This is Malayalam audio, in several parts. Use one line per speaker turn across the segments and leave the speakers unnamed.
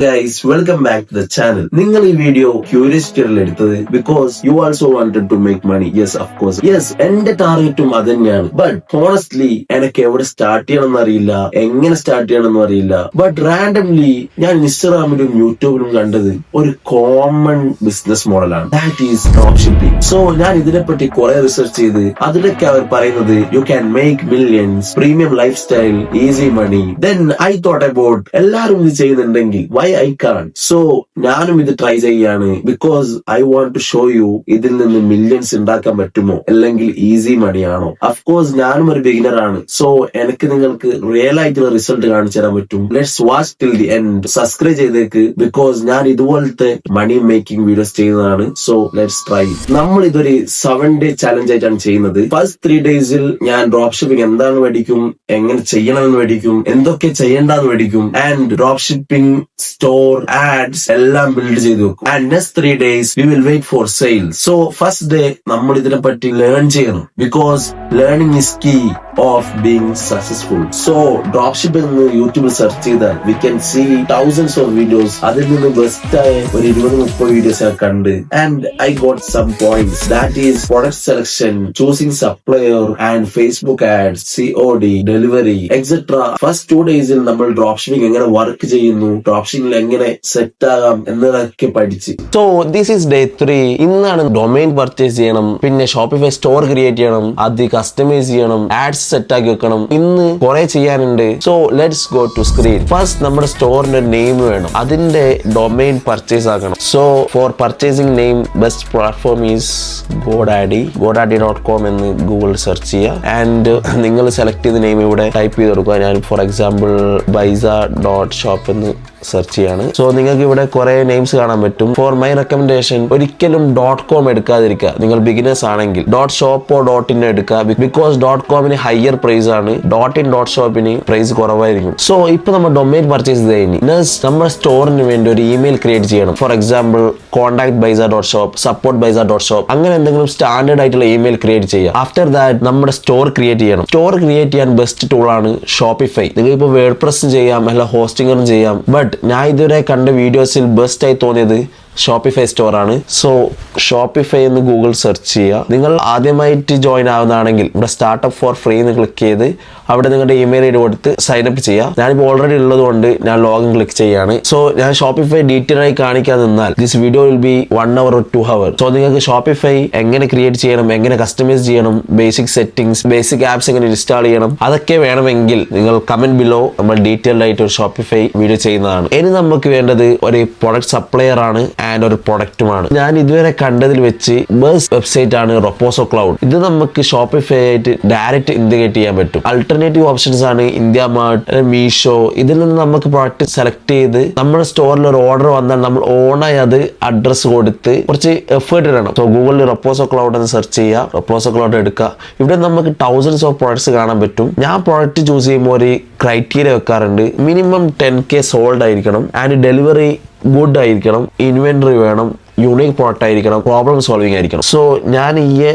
Guys, welcome back to the channel. നിങ്ങൾ ഈ വീഡിയോ ക്യൂരിയസിറ്റിയിൽ എടുത്തത് because you also wanted to make money. Yes, of course. Yes, എന്റെ ടാർഗറ്റും അത് തന്നെയാണ്. But honestly, എനിക്ക് എവിടെ സ്റ്റാർട്ട് ചെയ്യണമെന്ന് അറിയില്ല, എങ്ങനെ സ്റ്റാർട്ട് ചെയ്യണമെന്ന് അറിയില്ല. But randomly ഞാൻ ഇൻസ്റ്റാഗ്രാമിലും യൂട്യൂബിലും കണ്ടത് ഒരു കോമൺ ബിസിനസ് മോഡലാണ്. That is dropshipping. So ഞാൻ ഇതിനെപ്പറ്റി കുറെ റിസർച്ച് ചെയ്ത് അതിലൊക്കെ അവർ പറയുന്നത് you can make millions, premium lifestyle, easy money. Then I thought about എല്ലാരും ഇത് ചെയ്യുന്നുണ്ടെങ്കിൽ why I can't? So ഞാനും ഇത് ട്രൈ ചെയ്യാണ് because I want to show you ഇതിൽ നിന്ന് മില്യൺസ് ഉണ്ടാക്കാൻ പറ്റുമോ അല്ലെങ്കിൽ ഈസി മണിയാണോ. അഫ്കോഴ്സ് ഞാനും ഒരു ബിഗിനർ ആണ്. സോ എനിക്ക് നിങ്ങൾക്ക് റിയൽ ആയിട്ടുള്ള റിസൾട്ട് കാണിച്ചു തരാൻ പറ്റും. Let's watch till the end. Subscribe ചെയ്തേക്ക് ബിക്കോസ് ഞാൻ ഇതുപോലത്തെ മണി മേക്കിംഗ് വീഡിയോസ് ചെയ്യുന്നതാണ്. So let's try. നമ്മൾ ഇതൊരു 7 day ചാലഞ്ച് ആയിട്ടാണ് ചെയ്യുന്നത്. ഫസ്റ്റ് 3 days ഞാൻ ഡ്രോപ്പ് ഷിപ്പിംഗ് എന്താണെന്ന് പഠിക്കും, എങ്ങനെ ചെയ്യണമെന്ന് പഠിക്കും, എന്തൊക്കെ ചെയ്യേണ്ടെന്ന് പഠിക്കും, and drop shipping store ads എല്ലാം ബിൽഡ് ചെയ്ത് വെക്കും. And next 3 days we will wait for sale. So first day നമ്മൾ ഇതിനെ പറ്റി ലേൺ ചെയ്യണം because learning is key of being successful. So drop shipping എന്ന് യൂട്യൂബിൽ സെർച്ച് ചെയ്താൽ we can see thousands of videos. അതിൽ നിന്ന് ബെസ്റ്റ് ആയ ഒരു 20-30 വീഡിയോസ് ഞാൻ കണ്ട് and I got some points. That is product selection, choosing supplier and Facebook ads, COD, delivery etcetera. First 2 days നമ്മൾ ഡ്രോപ്പ് ഷിപ്പിംഗ് എങ്ങനെ വർക്ക് ചെയ്യുന്നു, ഡ്രോപ്പ് ഷിപ്പിംഗ് എങ്ങനെ സെറ്റ് ആകാം എന്നതൊക്കെ പഠിച്ച്.
So this is day 3. ഇന്നാണ് ഡൊമൈൻ പർച്ചേസ് ചെയ്യണം, പിന്നെ ഷോപ്പിഫൈ സ്റ്റോർ ക്രിയേറ്റ് ചെയ്യണം, അത് കസ്റ്റമൈസ് ചെയ്യണം, ആഡ്സ് സെറ്റ് ആക്കി വെക്കണം. ഇന്ന് കുറെ ചെയ്യാനുണ്ട്. So let's go to screen. First നമ്മുടെ സ്റ്റോറിന്റെ നെയിം വേണം, അതിന്റെ ഡൊമൈൻ പർച്ചേസ് ആക്കണം. So for purchasing name best platform is godaddy.com എന്ന് ഗൂഗിൾ സെർച്ച് ചെയ്യുക. ആൻഡ് നിങ്ങൾ സെലക്ട് ചെയ്ത നെയിം ഇവിടെ ടൈപ്പ് ചെയ്ത് കൊടുക്കുക. ഞാൻ ഫോർ എക്സാമ്പിൾ baiza.shop എന്ന് സെർച്ച് ചെയ്യാണ്. സോ നിങ്ങൾക്ക് ഇവിടെ കുറെ നെയിംസ് കാണാൻ പറ്റും. ഫോർ മൈ റെക്കമെൻഡേഷൻ ഒരിക്കലും .com എടുക്കാതിരിക്കുക. നിങ്ങൾ ബിഗിനേഴ്സ് ആണെങ്കിൽ .shop .in എടുക്കുക. ബിക്കോസ് .comന് ഹയർ പ്രൈസ് ആണ്, .in .shopന് പ്രൈസ് കുറവായിരിക്കും. സോ ഇപ്പൊ നമ്മൾ ഡൊമൈൻ പർച്ചേസ് ചെയ്ത് കഴിഞ്ഞു. നമ്മുടെ സ്റ്റോറിന് വേണ്ടി ഒരു ഇമെയിൽ ക്രിയേറ്റ് ചെയ്യണം. For example contact baiza.shop, support baiza.shop, അങ്ങനെ എന്തെങ്കിലും സ്റ്റാൻഡേർഡ് ആയിട്ടുള്ള ഇമെയിൽ ക്രിയേറ്റ് ചെയ്യുക. ആഫ്റ്റർ ദാറ്റ് നമ്മുടെ സ്റ്റോർ ക്രിയേറ്റ് ചെയ്യണം. സ്റ്റോർ ക്രിയേറ്റ് ചെയ്യാൻ ബെസ്റ്റ് ടൂൾ ആണ് ഷോപ്പിഫൈ. നിങ്ങൾ ഇപ്പോൾ വേർഡ്പ്രസ്സും ചെയ്യാം, അല്ല ഹോസ്റ്റിംഗും ചെയ്യാം. ബട്ട് ഞാൻ ഇതുവരെ കണ്ട വീഡിയോസിൽ ബെസ്റ്റ് ആയി തോന്നിയത് ഷോപ്പിഫൈ സ്റ്റോർ ആണ്. സോ ഷോപ്പിഫൈ എന്ന് ഗൂഗിൾ സെർച്ച് ചെയ്യുക. നിങ്ങൾ ആദ്യമായിട്ട് ജോയിൻ ആവുന്നതാണെങ്കിൽ ഇവിടെ സ്റ്റാർട്ടപ്പ് ഫോർ ഫ്രീ എന്ന് ക്ലിക്ക് ചെയ്ത് അവിടെ നിങ്ങളുടെ ഇമെയിൽ ഐഡി കൊടുത്ത് സൈനപ്പ് ചെയ്യുക. ഞാനിപ്പോൾ ഓൾറെഡി ഉള്ളത് കൊണ്ട് ഞാൻ ലോഗിൻ ക്ലിക്ക് ചെയ്യാണ്. സോ ഞാൻ ഷോപ്പിഫൈ ഡീറ്റെയിൽ ആയി കാണിക്കാൻ നിന്നാൽ this video will B 1 hour or 2 hours. So നിങ്ങൾക്ക് ഷോപ്പിഫൈ എങ്ങനെ ക്രിയേറ്റ് ചെയ്യണം, എങ്ങനെ കസ്റ്റമൈസ് ചെയ്യണം, ബേസിക് സെറ്റിംഗ്സ്, ബേസിക് ആപ്സ് എങ്ങനെ ഇൻസ്റ്റാൾ ചെയ്യണം, അതൊക്കെ വേണമെങ്കിൽ നിങ്ങൾ കമന്റ് ബിലോ നമ്മൾ ഡീറ്റെയിൽഡ് ആയിട്ട് ഒരു ഷോപ്പിഫൈ വീഡിയോ ചെയ്യുന്നതാണ്. ഇനി നമുക്ക് വേണ്ടത് ഒരു പ്രൊഡക്റ്റ് സപ്ലയർ ആണ് ആൻഡ് ഒരു പ്രൊഡക്റ്റുമാണ്. ഞാൻ ഇതുവരെ കണ്ടതിൽ വെച്ച് ബെസ്റ്റ് വെബ്സൈറ്റ് ആണ് റൊപ്പോസോ ക്ലൗഡ്. ഇത് നമുക്ക് ഷോപ്പിഫൈ ആയിട്ട് ഡയറക്റ്റ് ഇന്റഗ്രേറ്റ് ചെയ്യാൻ പറ്റും. അൾട്ടർനേറ്റീവ് ഓപ്ഷൻസ് ആണ് ഇന്ത്യ മാർട്ട്, മീഷോ. ഇതിൽ നിന്ന് നമുക്ക് പ്രൊഡക്റ്റ് സെലക്ട് ചെയ്ത് നമ്മുടെ സ്റ്റോറിൽ ഒരു ഓർഡർ വന്നാൽ നമ്മൾ ഓണായി അത് അഡ്രസ് കൊടുത്ത് കുറച്ച് എഫേർട്ട് ഇടണം. സോ ഗൂഗിളിൽ റൊപ്പോസോ ക്ലൗഡ് എന്ന് സെർച്ച് ചെയ്യുക, റൊപ്പോസോ ക്ലൗഡ് എടുക്കുക. ഇവിടെ നമുക്ക് thousands of പ്രോഡക്ട്സ് കാണാൻ പറ്റും. ഞാൻ പ്രോഡക്റ്റ് ചൂസ് ചെയ്യുമ്പോൾ ഒരു ക്രൈറ്റീരിയ വെക്കാറുണ്ട്. മിനിമം 10K സോൾഡ് ആയിരിക്കണം, ആൻഡ് ഡെലിവറി ഗുഡ് ആയിരിക്കണം, ഇൻവെന്ററി വേണം, യൂണിക് പ്രോഡക്റ്റ് ആയിരിക്കണം, പ്രോബ്ലം സോൾവിങ് ആയിരിക്കണം. സോ ഞാൻ ഈ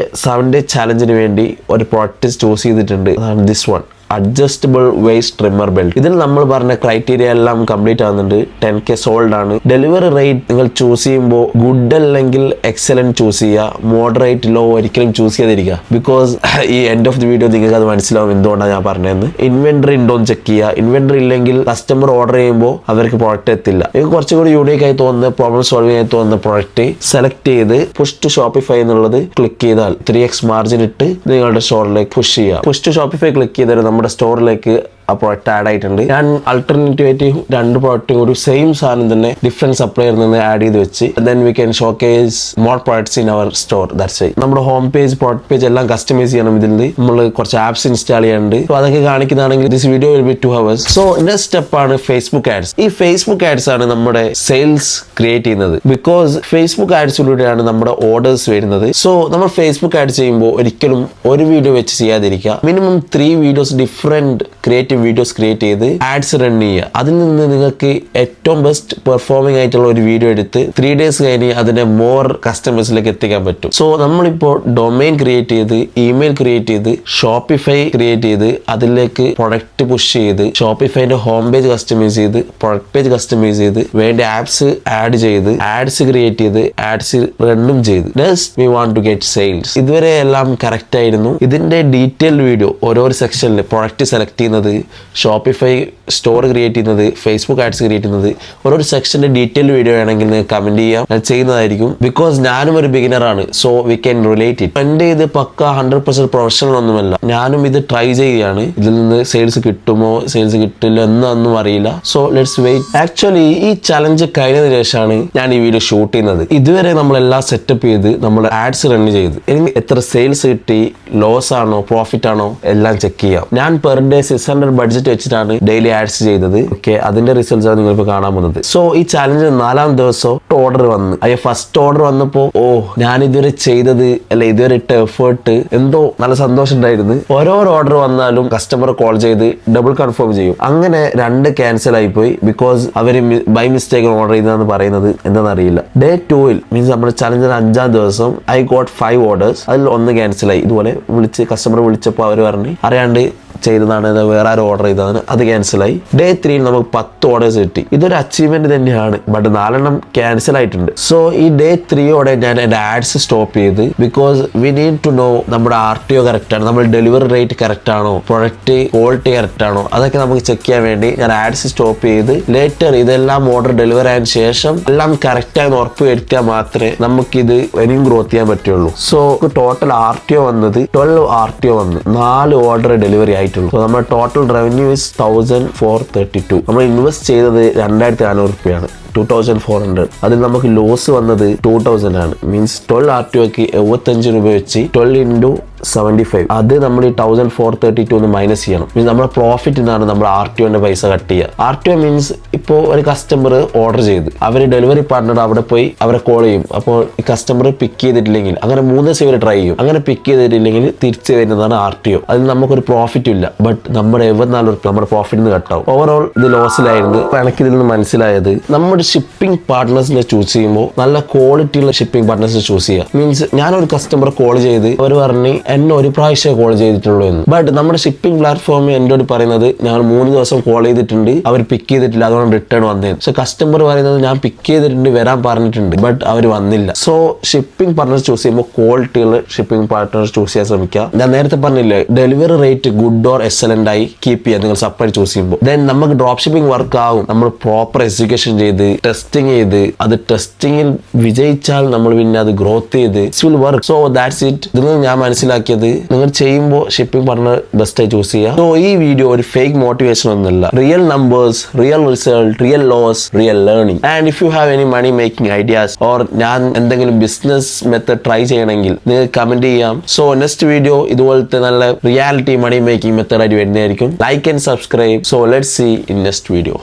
7 day ചാലഞ്ചിന് വേണ്ടി ഒരു പ്രോഡക്റ്റ് ചൂസ് ചെയ്തിട്ടുണ്ട്. അതാണ് this one, adjustable waste trimmer belt. ഇതിൽ നമ്മൾ പറഞ്ഞ ക്രൈറ്റീരിയ എല്ലാം കംപ്ലീറ്റ് ആകുന്നുണ്ട്. 10K സോൾഡ് ആണ്. ഡെലിവറി റേറ്റ് നിങ്ങൾ ചൂസ് ചെയ്യുമ്പോൾ ഗുഡ് അല്ലെങ്കിൽ എക്സലന്റ് ചൂസ് ചെയ്യുക, മോഡറേറ്റ് ലോ ഒരിക്കലും ചൂസ് ചെയ്യാതിരിക്കുക. ബിക്കോസ് ഈ എൻഡ് ഓഫ് ദി വീഡിയോ നിങ്ങൾക്ക് അത് മനസ്സിലാവും എന്തുകൊണ്ടാണ് ഞാൻ പറഞ്ഞതെന്ന്. ഇൻവെന്ററി ഉണ്ടോന്ന് ചെക്ക് ചെയ്യുക. ഇൻവെന്ററി ഇല്ലെങ്കിൽ കസ്റ്റമർ ഓർഡർ ചെയ്യുമ്പോൾ അവർക്ക് പ്രോഡക്റ്റ് എത്തില്ല. നിങ്ങൾക്ക് കുറച്ചുകൂടി യൂണിക് ആയി തോന്നുന്ന, പ്രോബ്ലം സോൾവിംഗ് ആയി തോന്നുന്ന പ്രോഡക്റ്റ് സെലക്ട് ചെയ്ത് പുഷ് ടു ഷോപ്പിഫൈ എന്നുള്ളത് ക്ലിക്ക് ചെയ്താൽ 3x മാർജിൻ ഇട്ട് നിങ്ങളുടെ സ്റ്റോറിലേക്ക് പുഷ് ചെയ്യുക. പുഷ് ടു ഷോപ്പിഫൈ ക്ലിക്ക് ചെയ്താൽ നമ്മുടെ സ്റ്റോറിലേക്ക് ആ പ്രോഡക്റ്റ് ആഡ് ആയിട്ടുണ്ട്. ഞാൻ അൾട്ടർനേറ്റീവ് ആയിട്ട് 2 പ്രോഡക്റ്റും ഒരു സെയിം സാധനം തന്നെ ഡിഫറെന്റ് സപ്ലയർ നിന്ന് ആഡ് ചെയ്ത് വെച്ച് then we can showcase more products in our store. That's it. നമ്മുടെ ഹോം പേജ്, പ്രോഡക്റ്റ് പേജ് എല്ലാം കസ്റ്റമൈസ് ചെയ്യണം. ഇതിൽ നമ്മൾ കുറച്ച് ആപ്സ് ഇൻസ്റ്റാൾ ചെയ്യാനുണ്ട്. സോ അതൊക്കെ കാണിക്കുന്നതാണെങ്കിൽ this video will be 2 hours. So next step ആണ് ഫേസ്ബുക്ക് ആഡ്സ്. ഈ ഫേസ്ബുക്ക് ആഡ്സ് ആണ് നമ്മുടെ സെയിൽസ് ക്രിയേറ്റ് ചെയ്യുന്നത്. ബിക്കോസ് ഫേസ്ബുക്ക് ആഡ്സിലൂടെയാണ് നമ്മുടെ ഓർഡേഴ്സ് വരുന്നത്. സോ നമ്മൾ ഫേസ്ബുക്ക് ആഡ് ചെയ്യുമ്പോൾ ഒരിക്കലും ഒരു വീഡിയോ വെച്ച് ചെയ്യാതിരിക്കുക. Minimum 3 videos different creative videos create ചെയ്ത് ആഡ്സ് റൺ ചെയ്യുക. അതിൽ നിന്ന് നിങ്ങൾക്ക് ഏറ്റവും ബെസ്റ്റ് പെർഫോമിംഗ് ആയിട്ടുള്ള ഒരു വീഡിയോ എടുത്ത് 3 days കഴിഞ്ഞ് അതിനെ മോർ കസ്റ്റമേഴ്സിലേക്ക് എത്തിക്കാൻ പറ്റും. സോ നമ്മളിപ്പോൾ ഡൊമൈൻ ക്രിയേറ്റ് ചെയ്ത്, ഇമെയിൽ ക്രിയേറ്റ് ചെയ്ത്, ഷോപ്പിഫൈ ക്രിയേറ്റ് ചെയ്ത്, അതിലേക്ക് പ്രൊഡക്റ്റ് പുഷ് ചെയ്ത്, ഷോപ്പിഫൈന്റെ ഹോം പേജ് കസ്റ്റമൈസ് ചെയ്ത്, പ്രൊഡക്റ്റ് പേജ് കസ്റ്റമൈസ് ചെയ്ത്, വേണ്ട ആപ്സ് ആഡ് ചെയ്ത്, ആഡ്സ് ക്രിയേറ്റ് ചെയ്ത്, ആഡ്സ് റണ്ണും ചെയ്ത്, just we want to get sales. ഇതുവരെ എല്ലാം കറക്റ്റ് ആയിരുന്നു. ഇതിന്റെ ഡീറ്റെയിൽഡ് വീഡിയോ ഓരോ സെക്ഷനിൽ പ്രൊഡക്റ്റ് സെലക്ട് ചെയ്യുന്നത്, ഷോപ്പിഫൈ സ്റ്റോർ ക്രിയേറ്റ് ചെയ്യുന്നത്, ഫേസ്ബുക്ക് ആഡ്സ് ക്രിയേറ്റ് ചെയ്യുന്നത്, ഓരോ സെക്ഷന്റെ ഡീറ്റെയിൽഡ് വീഡിയോ ആണെങ്കിൽ നിങ്ങൾക്ക് കമന്റ് ചെയ്യാം, ഞാൻ ചെയ്യുന്നതായിരിക്കും. ബിക്കോസ് ഞാനും ഒരു ബിഗിനർ ആണ്, so we can relate it. എന്റെ ഇത് പക്ക 100% പ്രൊഫഷണൽ ഒന്നുമല്ല, ഞാനും ഇത് ട്രൈ ചെയ്യുകയാണ്. ഇതിൽ നിന്ന് സെയിൽസ് കിട്ടുമോ സെയിൽസ് കിട്ടില്ല എന്നൊന്നും അറിയില്ല. So let's wait. ആക്ച്വലി ഈ ചലഞ്ച് കഴിഞ്ഞതിന് ശേഷമാണ് ഞാൻ ഈ വീഡിയോ ഷൂട്ട് ചെയ്യുന്നത്. ഇതുവരെ നമ്മളെല്ലാം സെറ്റപ്പ് ചെയ്ത് നമ്മൾ ആഡ്സ് റൺ ചെയ്ത് ഇനി എത്ര സെയിൽസ് കിട്ടി, ലോസ് ആണോ പ്രോഫിറ്റ് ആണോ എല്ലാം ചെക്ക് ചെയ്യാം. ഞാൻ പെർ ഡേ 600 ബഡ്ജറ്റ് വെച്ചിട്ടാണ് ഡെയിലി ആഡ്സ് ചെയ്തത്. ഓക്കെ, അതിന്റെ റിസൾട്ട്സ് ആണ് നിങ്ങളിപ്പോൾ കാണാൻ പോകുന്നത്. സോ ഈ ചാലഞ്ച് 4ാം ദിവസം ഓർഡർ വന്ന്, അയ്യോ ഫസ്റ്റ് ഓർഡർ വന്നപ്പോ ഞാൻ ഇതുവരെ ചെയ്തത് അല്ല ഇതുവരെ ഇട്ട എഫേർട്ട് എന്തോ നല്ല സന്തോഷം ഉണ്ടായിരുന്നു. ഓരോ ഓർഡർ വന്നാലും കസ്റ്റമർ കോൾ ചെയ്ത് ഡബിൾ കൺഫേം ചെയ്യും. അങ്ങനെ 2 ക്യാൻസൽ ആയി പോയി. ബിക്കോസ് അവര് ബൈ മിസ്റ്റേക്ക് ഓർഡർ ചെയ്തെന്ന് പറയുന്നത് എന്താണെന്ന് അറിയില്ല. ഡേ 2 മീൻസ് നമ്മുടെ ചലഞ്ചിന് 5ാം ദിവസം ഐ ഗോട്ട് 5 ഓർഡേഴ്സ്. അതിൽ 1 ക്യാൻസൽ ആയി. ഇതുപോലെ കസ്റ്റമർ വിളിച്ചപ്പോൾ അവർ പറഞ്ഞ് അറിയാണ്ട് ചെയ്തതാണ്, വേറെ ആരും ഓർഡർ ചെയ്തതാണ്, അത് ക്യാൻസലായി. ഡേ 3 നമുക്ക് 10 ഓർഡേഴ്സ് കിട്ടി. ഇതൊരു അച്ചീവ്മെന്റ് തന്നെയാണ്. ബട്ട് 4 ക്യാൻസൽ ആയിട്ടുണ്ട്. സോ ഈ ഡേ 3 ഞാൻ എന്റെ ആഡ്സ് സ്റ്റോപ്പ് ചെയ്ത്, because we need to know നമ്മുടെ RTO കറക്റ്റ് ആണ്, നമ്മുടെ ഡെലിവറി റേറ്റ് കറക്റ്റ് ആണോ, പ്രൊഡക്റ്റ് ക്വാളിറ്റി കറക്റ്റ് ആണോ, അതൊക്കെ നമുക്ക് ചെക്ക് ചെയ്യാൻ വേണ്ടി ഞാൻ ആഡ്സ് സ്റ്റോപ്പ് ചെയ്ത് ലേറ്റർ ഇതെല്ലാം ഓർഡർ ഡെലിവറി ആയതിനു ശേഷം എല്ലാം കറക്റ്റ് ആയി ഉറപ്പ് വരുത്തിയാൽ മാത്രമേ നമുക്കിത് ഇനിയും ഗ്രോത്ത് ചെയ്യാൻ പറ്റുള്ളൂ. സോ ടോട്ടൽ RTO വന്നത് 12 RTO വന്ന് 4 ഓർഡർ ഡെലിവറി ആയിട്ടുള്ളൂ. നമ്മുടെ ടോട്ടൽ റവന്യൂ ഇസ് 1432. നമ്മൾ ഇൻവെസ്റ്റ് ചെയ്തത് 2400 രൂപയാണ്, 2400. അതിൽ നമുക്ക് ലോസ് വന്നത് 2000 ആണ്. മീൻസ് 12 RTOക്ക് 75 രൂപ വെച്ച് 12 into 75, അത് നമ്മൾ ഈ 1432 മൈനസ് ചെയ്യണം. മീൻസ് നമ്മുടെ പ്രോഫിറ്റ് നിന്നാണ് നമ്മൾ RTOന്റെ പൈസ കട്ട് ചെയ്യുക. RTO മീൻസ് ഇപ്പോൾ ഒരു കസ്റ്റമർ ഓർഡർ ചെയ്ത് അവർ ഡെലിവറി പാർട്ണർ അവിടെ പോയി അവരെ കോൾ ചെയ്യും. അപ്പോൾ ഈ കസ്റ്റമർ പിക്ക് ചെയ്തിട്ടില്ലെങ്കിൽ അങ്ങനെ 3 ദിവസം ഇവർ ട്രൈ ചെയ്യും. അങ്ങനെ പിക്ക് ചെയ്തിട്ടില്ലെങ്കിൽ തിരിച്ചു വരുന്നതാണ് RTO. അതിൽ നമുക്കൊരു പ്രോഫിറ്റ് ഇല്ല. ബട്ട് നമ്മുടെ 74 രൂപ നമ്മുടെ പ്രോഫിറ്റ് നിന്ന് കട്ടാവും. ഓവറോൾ ഇത് ലോസിലായിരുന്നു. എനിക്ക് ഇതിൽ നിന്ന് മനസ്സിലായത് നമ്മുടെ ഷിപ്പിംഗ് പാർട്ട്നേഴ്സിനെ ചൂസ് ചെയ്യുമ്പോൾ നല്ല ക്വാളിറ്റി ഉള്ള ഷിപ്പിംഗ് പാർട്ട്നേഴ്സിനെ ചൂസ് ചെയ്യുക. മീൻസ് ഞാനൊരു കസ്റ്റമർ കോൾ ചെയ്ത് അവർ പറഞ്ഞ് എന്നെ ഒരു പ്രാവശ്യം കോൾ ചെയ്തിട്ടുള്ളൂ എന്ന്. ബട്ട് നമ്മുടെ ഷിപ്പിംഗ് പ്ലാറ്റ്ഫോമിൽ എന്നോട് പറയുന്നത് ഞങ്ങൾ 3 ദിവസം കോൾ ചെയ്തിട്ടുണ്ട്, അവർ പിക്ക് ചെയ്തിട്ടില്ല, അതുകൊണ്ട് റിട്ടേൺ വന്നേന്ന്. പക്ഷെ കസ്റ്റമർ പറയുന്നത് ഞാൻ പിക്ക് ചെയ്തിട്ടുണ്ട്, വരാൻ പറഞ്ഞിട്ടുണ്ട്, ബട്ട് അവർ വന്നില്ല. സോ ഷിപ്പിംഗ് പാർട്ട്നർ ചൂസ് ചെയ്യുമ്പോൾ ക്വാളിറ്റി ഉള്ള ഷിപ്പിംഗ് പാർട്ട്നർ ചൂസ് ചെയ്യാൻ ശ്രമിക്കുക. ഞാൻ നേരത്തെ പറഞ്ഞില്ലേ, delivery rate good or excellent ആയി കീപ്പ് ചെയ്യുക നിങ്ങൾ സപ്പറേറ്റ് ചൂസ് ചെയ്യുമ്പോൾ. ദെൻ നമുക്ക് ഡ്രോപ്പ് ഷിപ്പിംഗ് വർക്ക് ആവും. നമ്മൾ പ്രോപ്പർ എക്സിക്യൂഷൻ ചെയ്ത് ടെസ്റ്റിംഗ് ചെയ്ത് അത് ടെസ്റ്റിംഗിൽ വിജയിച്ചാൽ നമ്മൾ പിന്നെ അത് ഗ്രോത്ത് ചെയ്ത് it will work. So that's it. ഇതിൽ നിന്ന് ഞാൻ മനസ്സിലാക്കിയത് നിങ്ങൾ ചെയ്യുമ്പോൾ ഷിപ്പിംഗ് പാർട്ണർ ബെസ്റ്റ് ആയി ചൂസ് ചെയ്യുക. സോ ഈ വീഡിയോ ഒരു ഫേക്ക് മോട്ടിവേഷൻ ഒന്നുമല്ല. Real numbers, real result, real loss, real learning. And if you have any money making ideas or ഞാൻ എന്തെങ്കിലും ബിസിനസ് മെത്തേഡ് ട്രൈ ചെയ്യണമെങ്കിൽ നിങ്ങൾക്ക് കമന്റ് ചെയ്യാം. സോ നെക്സ്റ്റ് വീഡിയോ ഇതുപോലത്തെ നല്ല റിയാലിറ്റി മണി മേക്കിംഗ് മെത്തേഡ് ആയിട്ട് വരുന്നതായിരിക്കും. Like and subscribe. So let's see in next video.